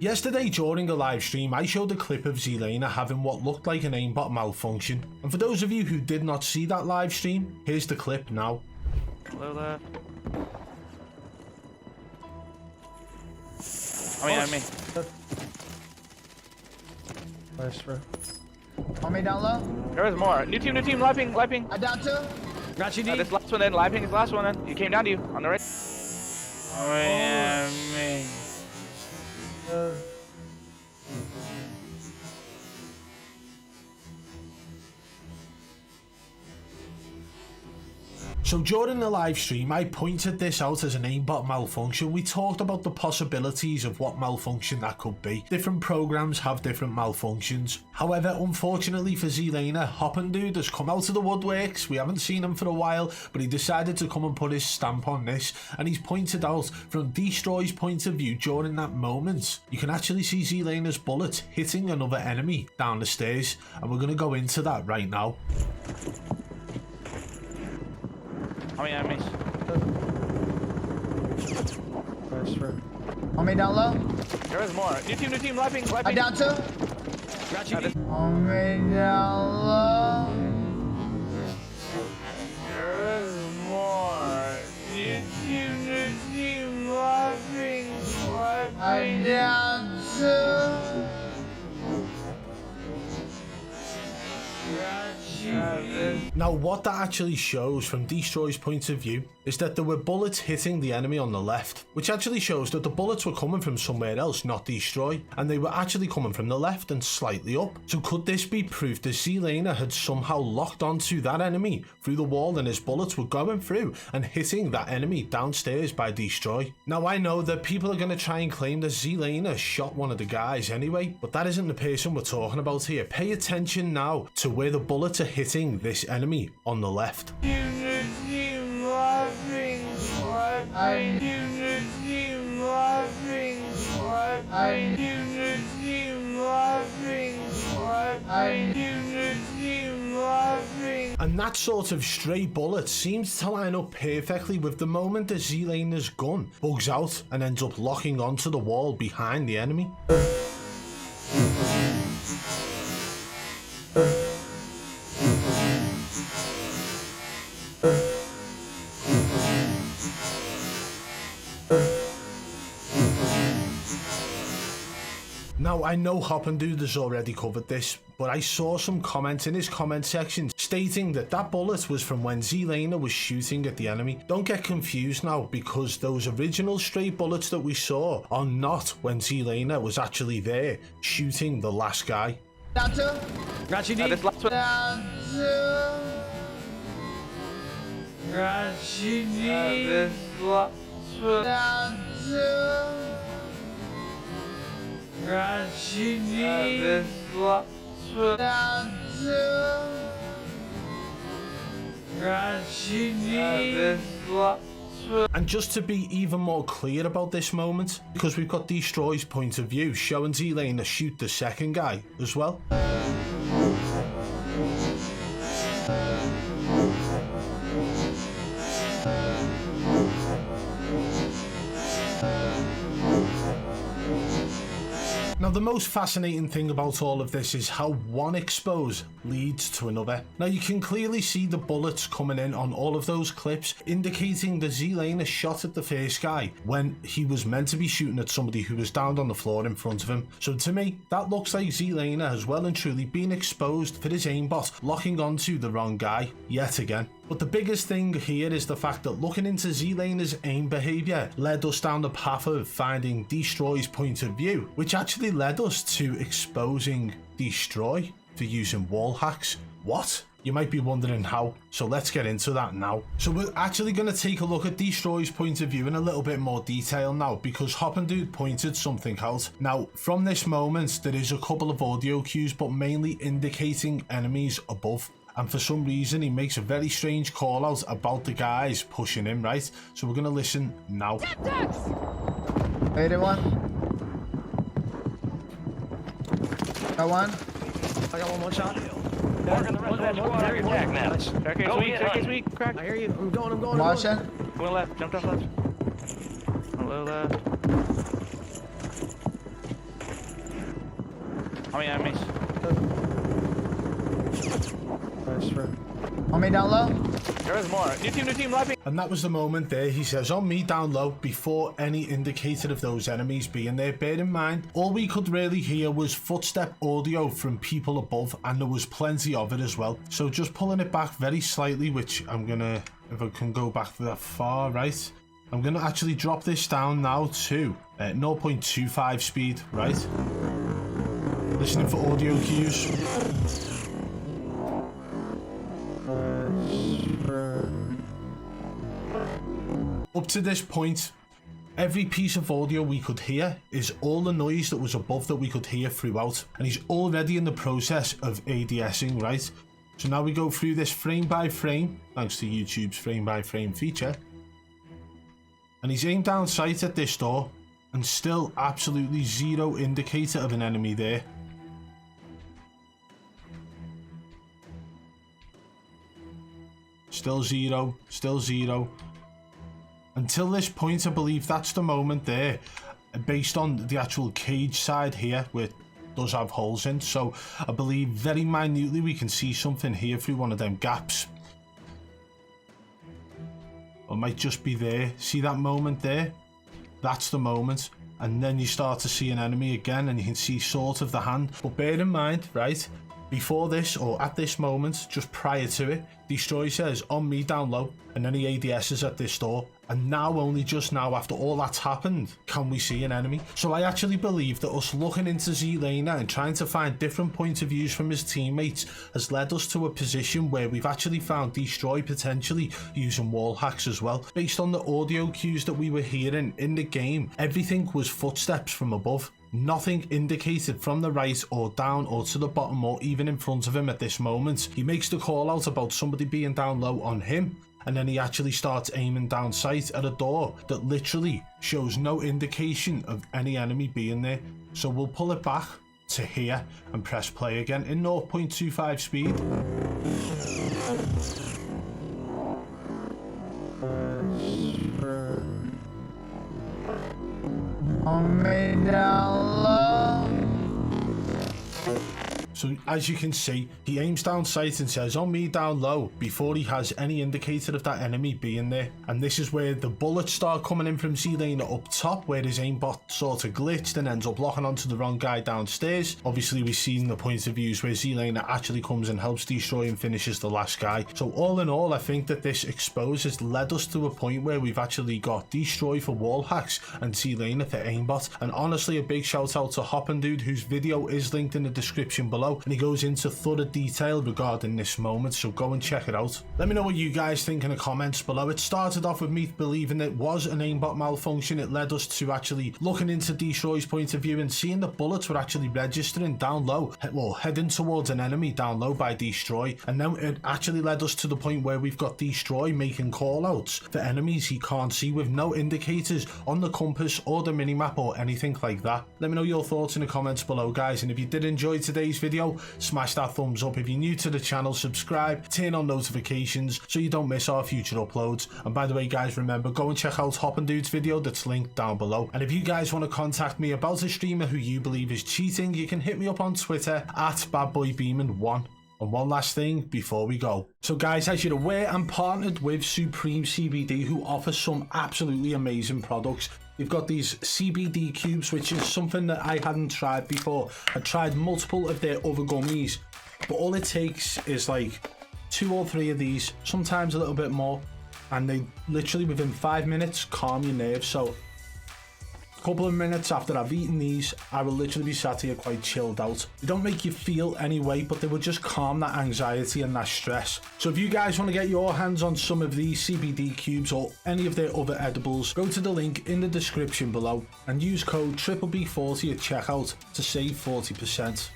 Yesterday during a live stream, I showed a clip of Zlaner having what looked like an aimbot malfunction. And for those of you who did not see that live stream, here's the clip now. Hello there. On me. Nice, bro. On me down low. There is more. New team, liping. I down two. Got you, D. This last one then, liping is the last one then. He came down to you, on the right. Me. So during the live stream, I pointed this out as an aimbot malfunction. We talked about the possibilities of what malfunction that could be. Different programs have different malfunctions. However, unfortunately for Zlaner, Hoppin' Dude has come out of the woodworks. We haven't seen him for a while, but he decided to come and put his stamp on this. And he's pointed out from Destroy's point of view during that moment, you can actually see Zlaner's bullet hitting another enemy down the stairs. And we're going to go into that right now. On me. Nice, bro. On me down low. There is more. New team, liping. I down two. Got you, D. On me down low. There is more. New team, liping. I down two. Now what that actually shows from Destroy's point of view is that there were bullets hitting the enemy on the left, which actually shows that the bullets were coming from somewhere else, not Destroy, and they were actually coming from the left and slightly up. So could this be proof that Zlaner had somehow locked onto that enemy through the wall and his bullets were going through and hitting that enemy downstairs by Destroy? Now I know that people are going to try and claim that Zlaner shot one of the guys anyway, but that isn't the person we're talking about here. Pay attention now to where the bullets are hitting this enemy on the left. And that sort of stray bullet seems to line up perfectly with the moment that Zlaner's gun bugs out and ends up locking onto the wall behind the enemy. Now, I know Hoppin' Dude has already covered this, but I saw some comments in his comment section stating that that bullet was from when Zlaner was shooting at the enemy. Don't get confused now, because those original straight bullets that we saw are not when Zlaner was actually there shooting the last guy. Down two. Got you, D. This last one. Down two. Got you, D. This last one. Down two. Got you, D. This last one. Down two. Got you, D. This last one. And just to be even more clear about this moment, because we've got Destroy's point of view showing Zlaner shoot the second guy as well. Now, the most fascinating thing about all of this is how one expose leads to another. Now, you can clearly see the bullets coming in on all of those clips, indicating that Zlaner shot at the first guy when he was meant to be shooting at somebody who was down on the floor in front of him. So to me, that looks like Zlaner has well and truly been exposed for his aimbot locking onto the wrong guy yet again. But the biggest thing here is the fact that looking into Zlaner's aim behaviour led us down the path of finding Destroy's point of view, which actually led us to exposing Destroy for using wall hacks. What? You might be wondering how, so let's get into that now. So we're actually going to take a look at Destroy's point of view in a little bit more detail now, because Hoppin' Dude pointed something out. Now, from this moment, there is a couple of audio cues, but mainly indicating enemies above. And for some reason, he makes a very strange call out about the guys pushing him, right? So we're going to listen now. Made it one. Got one. I got one more shot. Staircase weak, crack. I hear you. I'm going. Martian. Going left, jumped off left. Hello left. How many enemies? Nice, bro. On me down low. There is more. New team, lobby. And that was the moment there, he says, on me down low, before any indicator of those enemies being there. Bear in mind, all we could really hear was footstep audio from people above, and there was plenty of it as well. So just pulling it back very slightly, which I'm gonna, if I can go back that far, right? I'm gonna actually drop this down now to 0.25 speed, right? Listening for audio cues. Up to this point, every piece of audio we could hear is all the noise that was above that we could hear throughout. And he's already in the process of ADSing, right? So now we go through this frame by frame, thanks to YouTube's frame by frame feature. And he's aimed down sight at this door, and still absolutely zero indicator of an enemy there. Still zero, still zero. Until this point, I believe that's the moment there, based on the actual cage side here, where it does have holes in. So I believe very minutely we can see something here through one of them gaps. Or it might just be there. See that moment there? That's the moment. And then you start to see an enemy again, and you can see sort of the hand. But bear in mind, right, before this, or at this moment, just prior to it, Destroy says, on me down low, and then he ADSs at this door. And now, only just now, after all that's happened, can we see an enemy. So I actually believe that us looking into Zlaner and trying to find different points of views from his teammates has led us to a position where we've actually found Destroy potentially using wall hacks as well. Based on the audio cues that we were hearing in the game, everything was footsteps from above. Nothing indicated from the right or down or to the bottom or even in front of him at this moment. He makes the call out about somebody being down low on him, and then he actually starts aiming down sight at a door that literally shows no indication of any enemy being there. So we'll pull it back to here and press play again in 0.25 speed. On me down low. So as you can see, he aims down sight and says, on me down low, before he has any indicator of that enemy being there. And this is where the bullets start coming in from Zlaner up top, where his aimbot sort of glitched and ends up locking onto the wrong guy downstairs. Obviously, we've seen the point of views where Zlaner actually comes and helps Destroy and finishes the last guy. So all in all, I think that this expose has led us to a point where we've actually got Destroy for wall hacks and Zlaner for aimbot. And honestly, a big shout out to Hoppin' Dude, whose video is linked in the description below, and he goes into thorough detail regarding this moment, so go and check it out. Let me know what you guys think in the comments below. It started off with me believing it was an aimbot malfunction. It led us to actually looking into Destroy's point of view and seeing the bullets were actually registering down low, well, heading towards an enemy down low by Destroy. And then it actually led us to the point where we've got Destroy making call outs for enemies he can't see with no indicators on the compass or the minimap or anything like that. Let me know your thoughts in the comments below, guys, and if you did enjoy today's video, smash that thumbs up. If you're new to the channel, subscribe, turn on notifications so you don't miss our future uploads. And by the way, guys, remember, go and check out Hoppin' Dude's video that's linked down below. And if you guys want to contact me about a streamer who you believe is cheating, you can hit me up on Twitter at BadBoy Beaman1. And one last thing before we go. So guys, as you're aware, I'm partnered with Supreme CBD, who offer some absolutely amazing products. You've got these CBD cubes, which is something that I hadn't tried before. I tried multiple of their other gummies, but all it takes is like 2 or 3 of these, sometimes a little bit more, and they literally within 5 minutes calm your nerves. So a couple of minutes after I've eaten these, I will literally be sat here quite chilled out. They don't make you feel any way, but they will just calm that anxiety and that stress. So if you guys want to get your hands on some of these CBD cubes or any of their other edibles, go to the link in the description below and use code BBB40 at checkout to save 40%.